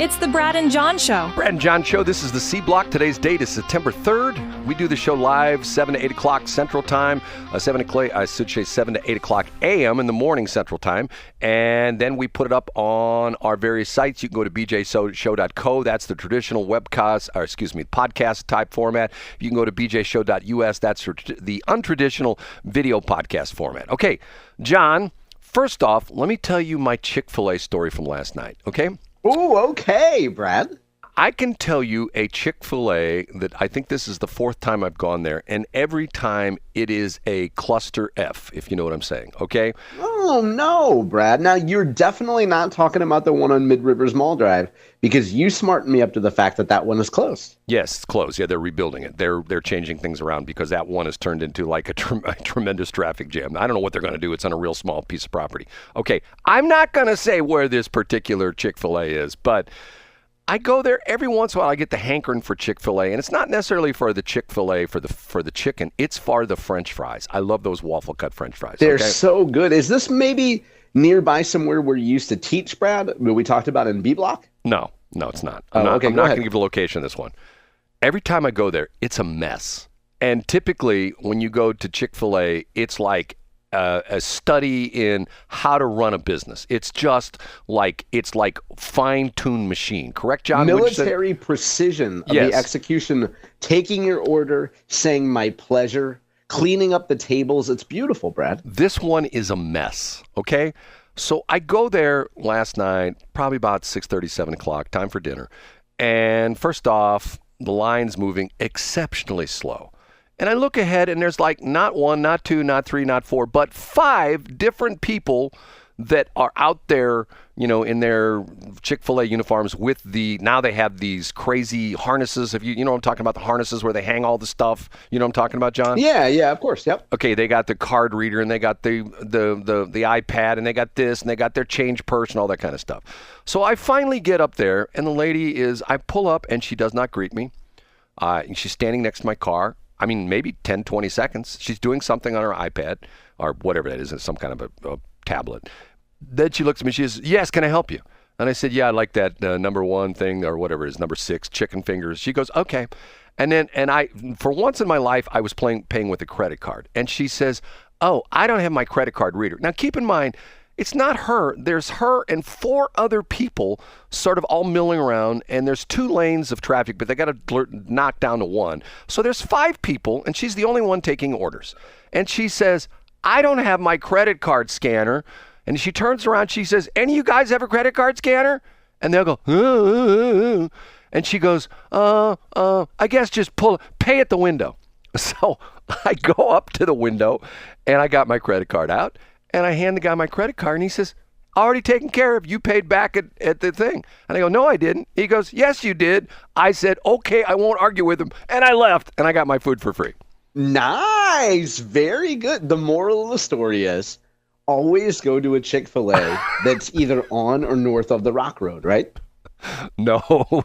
It's the Brad and John Show. Brad and John Show. This is the C Block. Today's date is September 3rd. We do the show live 7 to 8 o'clock Central Time. 7 to 8 o'clock a.m. in the morning Central Time. And then we put it up on our various sites. You can go to bjshow.co. That's the traditional podcast type format. You can go to bjshow.us. That's the untraditional video podcast format. Okay, John, first off, let me tell you my Chick-fil-A story from last night, okay? Ooh, okay, Brad. I can tell you a Chick-fil-A that I think this is the fourth time I've gone there, and every time it is a cluster F, if you know what I'm saying, okay? Oh, no, Brad. Now, you're definitely not talking about the one on Mid-Rivers Mall Drive, because you smartened me up to the fact that that one is closed. Yes, it's closed. Yeah, they're rebuilding it. They're changing things around because that one has turned into like a tremendous traffic jam. I don't know what they're going to do. It's on a real small piece of property. Okay, I'm not going to say where this particular Chick-fil-A is, but I go there every once in a while. I get the hankering for Chick-fil-A, and it's not necessarily for the Chick-fil-A for the chicken. It's for the French fries. I love those waffle cut French fries. They're so good. Is this maybe nearby somewhere where you used to teach, Brad? That we talked about in B Block? No, it's not. I'm not going to give the location of this one. Every time I go there, it's a mess. And typically, when you go to Chick-fil-A, it's like a study in how to run a business. It's just like fine-tuned machine. Correct, John? Military precision of the execution, taking your order, saying my pleasure, cleaning up the tables. It's beautiful, Brad. This one is a mess, okay? So I go there last night, probably about 6:30, 7 o'clock, time for dinner. And first off, the line's moving exceptionally slow. And I look ahead, and there's like not one, not two, not three, not four, but 5 different people that are out there, in their Chick-fil-A uniforms with now they have these crazy harnesses. If you know what I'm talking about, the harnesses where they hang all the stuff. You know what I'm talking about, John? Yeah, of course, yep. Okay, they got the card reader, and they got the iPad, and they got this, and they got their change purse and all that kind of stuff. So I finally get up there, and the lady I pull up, and she does not greet me. She's standing next to my car. I mean, maybe 10, 20 seconds. She's doing something on her iPad or whatever that is, some kind of a tablet. Then she looks at me. She says, "Yes, can I help you?" And I said, "Yeah, I like that number 1 thing or whatever it is, number 6, chicken fingers." She goes, "Okay." And I, for once in my life, I was paying with a credit card. And she says, "Oh, I don't have my credit card reader." Now, keep in mind, it's not her. There's her and 4 other people sort of all milling around, and there's 2 lanes of traffic, but they got to knock down to 1. So there's 5 people, and she's the only one taking orders. And she says, "I don't have my credit card scanner." And she turns around, she says, "Any of you guys have a credit card scanner?" And they'll go, And she goes, I guess just pay at the window. So I go up to the window, and I got my credit card out. And I hand the guy my credit card, and he says, "Already taken care of. You paid back at the thing." And I go, "No, I didn't." He goes, "Yes, you did." I said, "Okay, I won't argue with him." And I left, and I got my food for free. Nice. Very good. The moral of the story is always go to a Chick-fil-A that's either on or north of the Rock Road, right? No,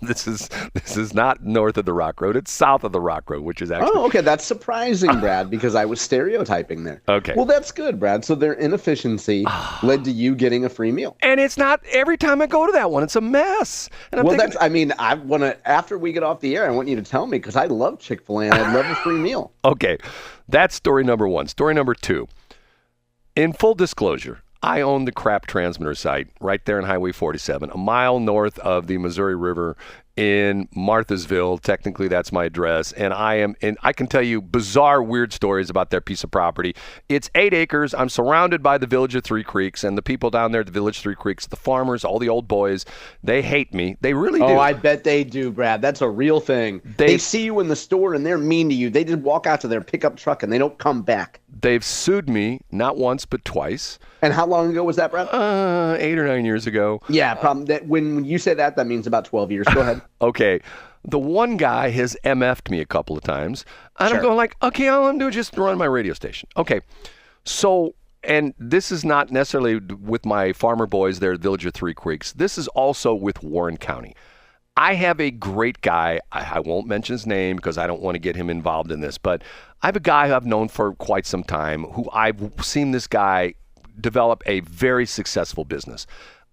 this is not north of the Rock Road. It's south of the Rock Road, which is actually... Oh, okay. That's surprising, Brad, because I was stereotyping there. Okay. Well, that's good, Brad. So their inefficiency led to you getting a free meal. And it's not every time I go to that one. It's a mess. And I want to, after we get off the air, I want you to tell me, because I love Chick-fil-A and I love a free meal. Okay. That's story number 1. Story number 2. In full disclosure, I own the crap transmitter site right there on Highway 47, a mile north of the Missouri River in Marthasville. Technically, that's my address. And I can tell you bizarre, weird stories about that piece of property. It's 8 acres. I'm surrounded by the village of 3 Creeks, and the people down there at the village of 3 Creeks, the farmers, all the old boys, they hate me. They really do. Oh, I bet they do, Brad. That's a real thing. They see you in the store, and they're mean to you. They just walk out to their pickup truck, and they don't come back. They've sued me not once but twice. And how long ago was that, Brad? 8 or 9 years ago. Yeah, problem that when you say that means about 12 years. Go ahead. Okay. The one guy has MF'd me a couple of times. And Sure. I'm going like, okay, all I'm doing is just run my radio station. Okay. So, and this is not necessarily with my farmer boys there at Village of 3 Creeks. This is also with Warren County. I have a great guy. I won't mention his name because I don't want to get him involved in this, but I have a guy who I've known for quite some time who I've seen this guy develop a very successful business.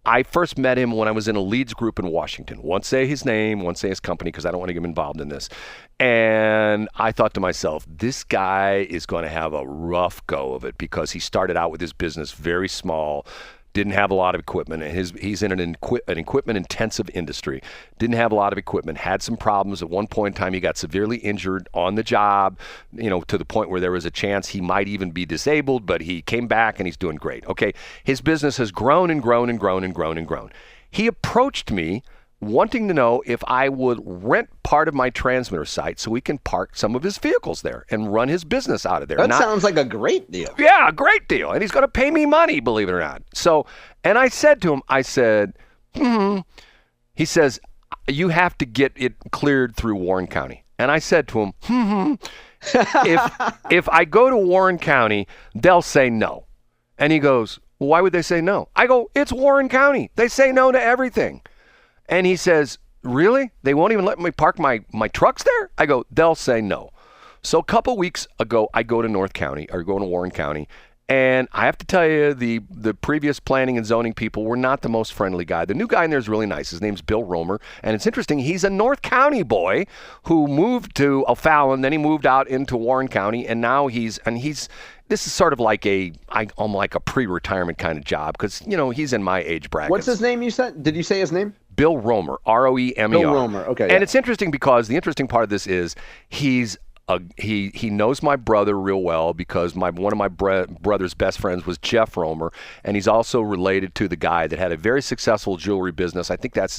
I first met him when I was in a leads group in Washington. Won't say his name, won't say his company because I don't want to get him involved in this. And I thought to myself, this guy is going to have a rough go of it because he started out with his business very small, didn't have a lot of equipment. And he's in an equipment-intensive industry. Didn't have a lot of equipment. Had some problems. At one point in time, he got severely injured on the job, to the point where there was a chance he might even be disabled, but he came back and he's doing great. Okay, his business has grown and grown and grown and grown and grown. He approached me wanting to know if I would rent part of my transmitter site so we can park some of his vehicles there and run his business out of there. That sounds like a great deal. Yeah, a great deal. And he's going to pay me money, believe it or not. So, and I said to him, He says, you have to get it cleared through Warren County. And I said to him, if I go to Warren County, they'll say no. And he goes, well, why would they say no? I go, it's Warren County. They say no to everything. And he says, really? They won't even let me park my trucks there? I go, they'll say no. So a couple weeks ago, I go to Warren County, and I have to tell you, the previous planning and zoning people were not the most friendly guy. The new guy in there is really nice. His name's Bill Roemer, and it's interesting. He's a North County boy who moved to O'Fallon, then he moved out into Warren County, and now he's this is sort of like a pre-retirement kind of job because, he's in my age bracket. What's his name you said? Did you say his name? Bill Roemer, Roemer. Bill Roemer, okay. And it's interesting because the interesting part of this is he knows my brother real well because one of my brother's best friends was Jeff Roemer, and he's also related to the guy that had a very successful jewelry business. I think that's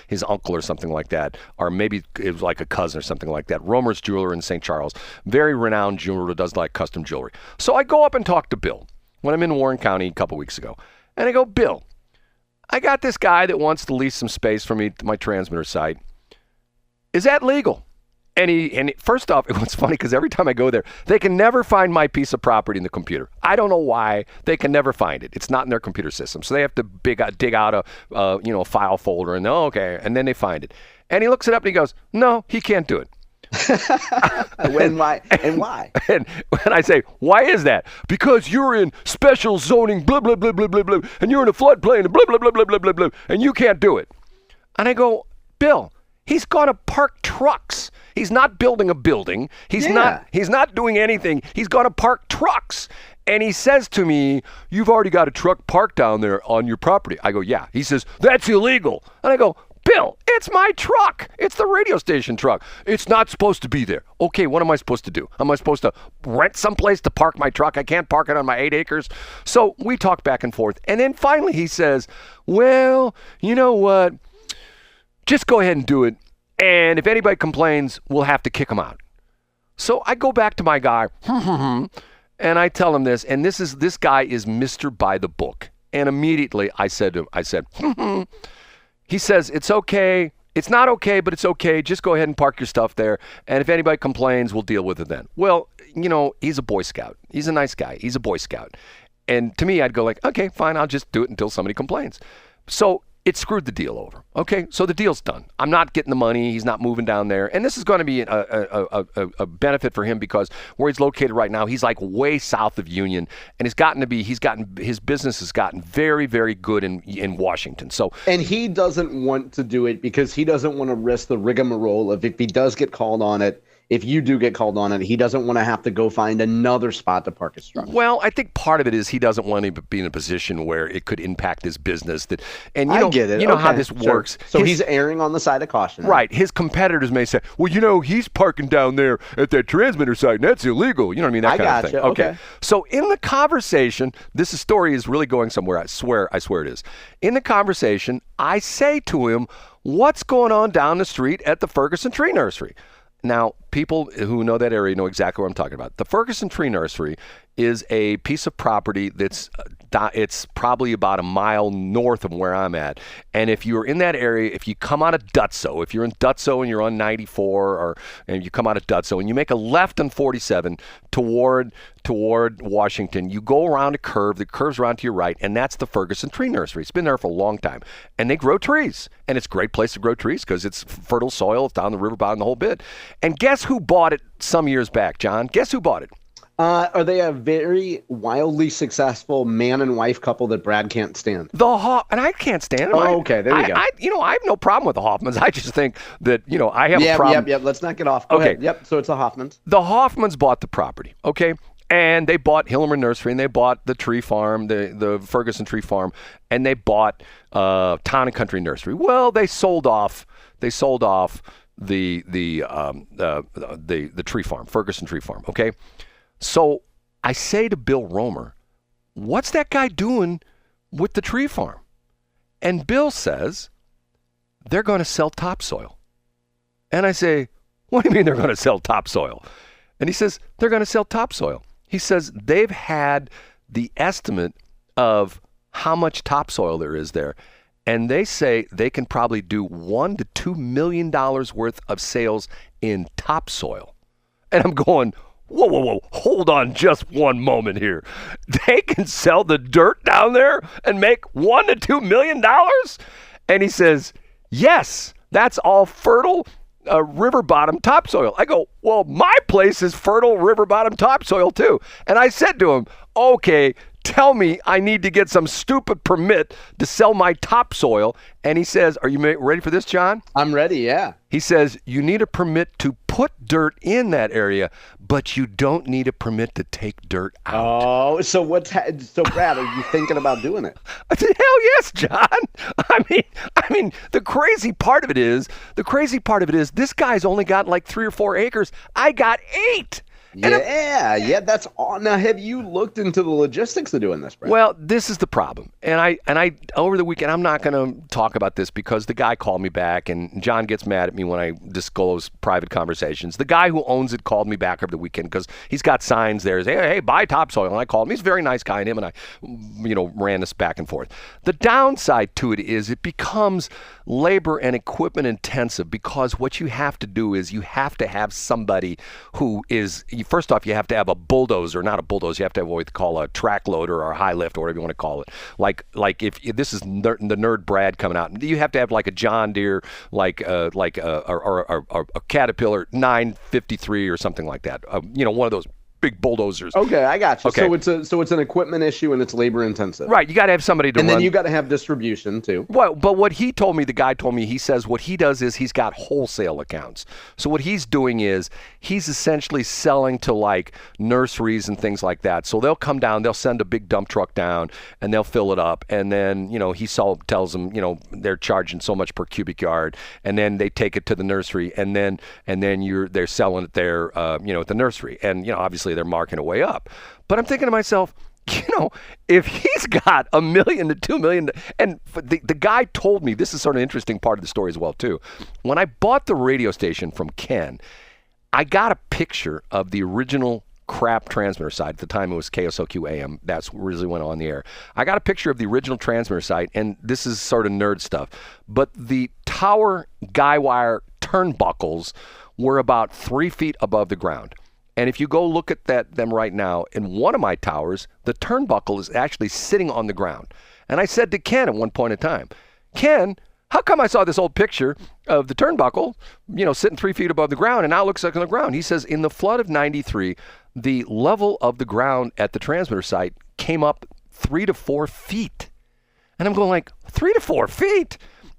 his uncle or something like that, or maybe it was like a cousin or something like that. Roemer's Jeweler in St. Charles, very renowned jeweler who does like custom jewelry. So I go up and talk to Bill when I'm in Warren County a couple weeks ago, and I go, Bill, I got this guy that wants to lease some space for me, my transmitter site. Is that legal? And first off, it was funny because every time I go there, they can never find my piece of property in the computer. I don't know why. They can never find it. It's not in their computer system. So they have to dig out a file folder and okay, and then they find it. And he looks it up and he goes, no, he can't do it. And why? And when I say, why is that? Because you're in special zoning, blah, blah, blah, blah, blah, blah, and you're in a floodplain, and blah, blah, blah, blah, blah, blah, blah, and you can't do it. And I go, Bill, he's got to park trucks. He's not building a building. He's not doing anything. He's got to park trucks. And he says to me, you've already got a truck parked down there on your property. I go, yeah. He says, that's illegal. And I go, Bill, it's my truck. It's the radio station truck. It's not supposed to be there. Okay, what am I supposed to do? Am I supposed to rent someplace to park my truck? I can't park it on my 8 acres. So we talk back and forth. And then finally he says, well, you know what? Just go ahead and do it. And if anybody complains, we'll have to kick them out. So I go back to my guy, and I tell him this. And this guy is Mr. By the Book. And immediately I said to him, He says, it's okay. It's not okay, but it's okay. Just go ahead and park your stuff there. And if anybody complains, we'll deal with it then. Well, he's a Boy Scout. He's a nice guy. He's a Boy Scout. And to me, I'd go like, okay, fine. I'll just do it until somebody complains. So it screwed the deal over. Okay, so the deal's done. I'm not getting the money. He's not moving down there. And this is going to be a benefit for him because where he's located right now, he's like way south of Union. And his business has gotten very, very good in Washington. And he doesn't want to do it because he doesn't want to risk the rigmarole of if he does get called on it. If you do get called on it, he doesn't want to have to go find another spot to park his truck. Well, I think part of it is he doesn't want to be in a position where it could impact his business. I get it. You know how this works. So he's erring on the side of caution. Right. His competitors may say, well, he's parking down there at that transmitter site, and that's illegal. You know what I mean? That kind of thing. Okay. So in the conversation, this story is really going somewhere. I swear it is. In the conversation, I say to him, what's going on down the street at the Ferguson Tree Nursery? Now, people who know that area know exactly what I'm talking about. The Ferguson Tree Nursery is a piece of property it's probably about a mile north of where I'm at. And if you're in that area, if you come out of Dutso, if you're in Dutso and you're on 94, and you come out of Dutso and you make a left on 47 toward Washington, you go around a curve that curves around to your right, and that's the Ferguson Tree Nursery. It's been there for a long time. And they grow trees. And it's a great place to grow trees because it's fertile soil. It's down the river bottom, the whole bit. And guess who bought it some years back, John? Guess who bought it? Are they a very wildly successful man and wife couple that Brad can't stand? And I can't stand them. Oh, okay, there we go. I have no problem with the Hoffmans. I just think that, I have a problem. Yep. Let's not get off. Go ahead. Yep. So it's the Hoffmans. The Hoffmans bought the property, okay? And they bought Hildebrand Nursery, and they bought the tree farm, the Ferguson Tree Farm, and they bought Town and Country Nursery. Well, they sold off the tree farm, Ferguson Tree Farm, okay? So I say to Bill Roemer, what's that guy doing with the tree farm? And Bill says, they're going to sell topsoil. And I say, what do you mean they're going to sell topsoil? And he says, they're going to sell topsoil. He says they've had the estimate of how much topsoil there is there. And they say they can probably do $1 to $2 million worth of sales in topsoil. And I'm going, whoa, hold on just one moment here. They can sell the dirt down there and make $1 to $2 million? And he says, yes, that's all fertile river bottom topsoil. I go, well, my place is fertile river bottom topsoil too. And I said to him, okay, tell me I need to get some stupid permit to sell my topsoil. And he says, are you ready for this, John? I'm ready, yeah. He says, you need a permit to put dirt in that area, but you don't need a permit to take dirt out. Oh, so Brad, are you thinking about doing it? Hell yes, John. I mean, the crazy part of it is, this guy's only got like 3 or 4 acres. I got 8. Yeah, that's all. Now, have you looked into the logistics of doing this, Brad? Well, this is the problem. And I over the weekend, I'm not going to talk about this because the guy called me back, and John gets mad at me when I disclose private conversations. The guy who owns it called me back over the weekend because he's got signs there. Hey, buy topsoil. And I called him. He's a very nice guy, and him and I, ran this back and forth. The downside to it is it becomes labor and equipment intensive because what you have to do is you have to have somebody who is, first off, you have to have a bulldozer, not a bulldozer. You have to have what we call a track loader or a high lift or whatever you want to call it. Like if this is the nerd Brad coming out, you have to have like a John Deere, like a Caterpillar 953 or something like that. One of those big bulldozers. Okay, I got you. Okay. So it's an equipment issue and it's labor intensive. Right, you got to have somebody to run. And then you got to have distribution too. Well, but what he told me, the guy told me, he says what he does is he's got wholesale accounts. So what he's doing is he's essentially selling to like nurseries and things like that. So they'll come down, they'll send a big dump truck down and they'll fill it up. And then, he tells them, they're charging so much per cubic yard. And then they take it to the nursery and then they're selling it there, at the nursery. And, obviously they're marking it way up. But I'm thinking to myself, if he's got $1 million to $2 million, and the guy told me, this is sort of an interesting part of the story as well too. When I bought the radio station from Ken, I got a picture of the original crap transmitter site. At the time it was KSOQ AM. That's originally went on the air. I got a picture of the original transmitter site, and this is sort of nerd stuff, but the tower guy wire turnbuckles were about 3 feet above the ground. And if you go look at them right now, in one of my towers, the turnbuckle is actually sitting on the ground. And I said to Ken at one point in time, Ken, how come I saw this old picture of the turnbuckle, sitting 3 feet above the ground, and now it looks like on the ground? He says, in the flood of 93, the level of the ground at the transmitter site came up 3 to 4 feet. And I'm going like, 3 to 4 feet?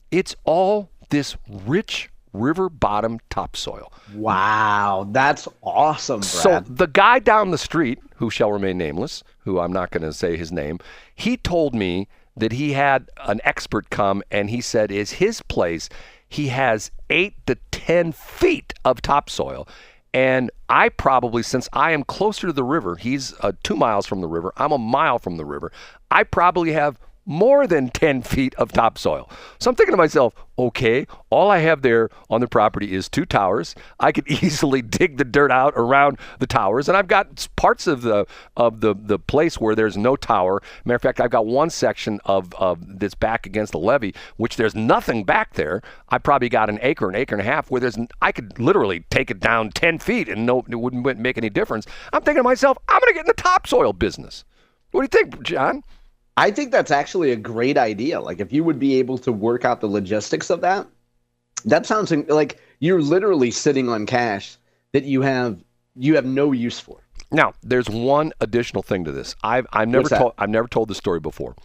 It's all this rich river bottom topsoil. Wow, that's awesome, Brad. So the guy down the street, who shall remain nameless, who I'm not going to say his name, he told me that he had an expert come and he said is his place, he has 8 to 10 feet of topsoil. And I probably, since I am closer to the river, he's 2 miles from the river, I'm a mile from the river, I probably have more than 10 feet of topsoil. So I'm thinking to myself, okay, all I have there on the property is 2 towers. I could easily dig the dirt out around the towers, and I've got parts of the place where there's no tower. Matter of fact, I've got one section of that's back against the levee, which there's nothing back there. I probably got an acre and a half where I could literally take it down 10 feet and it wouldn't make any difference. I'm thinking to myself, I'm going to get in the topsoil business. What do you think, John? I think that's actually a great idea. Like if you would be able to work out the logistics of that sounds like you're literally sitting on cash that you have no use for. Now, there's one additional thing to this. I've never What's that? told this story before,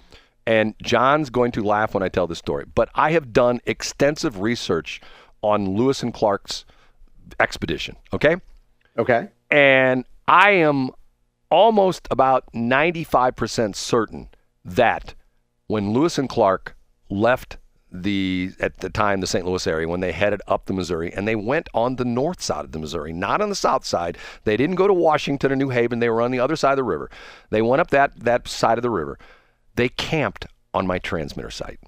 and John's going to laugh when I tell this story. But I have done extensive research on Lewis and Clark's expedition. Okay, Okay. and I am almost about 95% certain that when Lewis and Clark left at the time, the St. Louis area, when they headed up the Missouri, and they went on the north side of the Missouri, not on the south side. They didn't go to Washington or New Haven. They were on the other side of the river. They went up that side of the river. They camped on my transmitter site.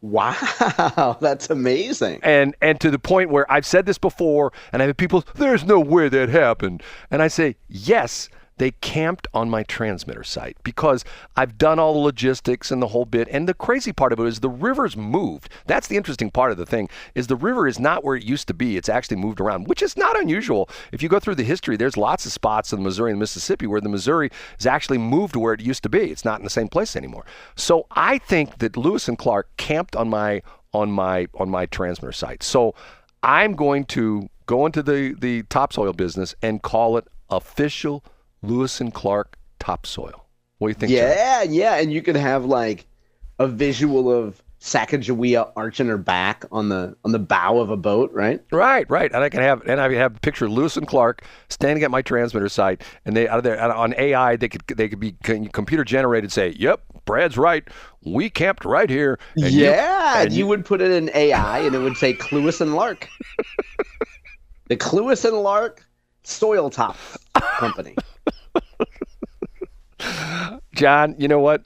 Wow, that's amazing. And to the point where I've said this before, and I have people, there's no way that happened. And I say, yes, they camped on my transmitter site because I've done all the logistics and the whole bit. And the crazy part of it is the river's moved. That's the interesting part of the thing, is the river is not where it used to be. It's actually moved around, which is not unusual. If you go through the history, there's lots of spots in the Missouri and Mississippi where the Missouri is actually moved to where it used to be. It's not in the same place anymore. So I think that Lewis and Clark camped on my transmitter site. So I'm going to go into the topsoil business and call it official Lewis and Clark topsoil. What do you think, John? Yeah, and you could have like a visual of Sacagawea arching her back on the bow of a boat, right? Right. And I can have a picture of Lewis and Clark standing at my transmitter site, and they out of there on AI they could be computer generated. Say, yep, Brad's right. We camped right here. And you would put it in AI, and it would say Cluis and Lark, the Cluis and Lark Soil Top Company. John, you know what?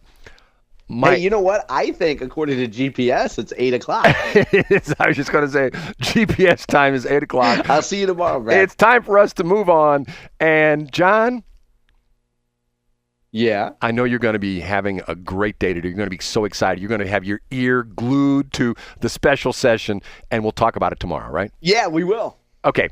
Hey, you know what? I think according to GPS, it's 8:00. I was just going to say, GPS time is 8:00. I'll see you tomorrow, Brad. It's time for us to move on. And John, yeah, I know you're going to be having a great day today. You're going to be so excited. You're going to have your ear glued to the special session, and we'll talk about it tomorrow, right? Yeah, we will. Okay.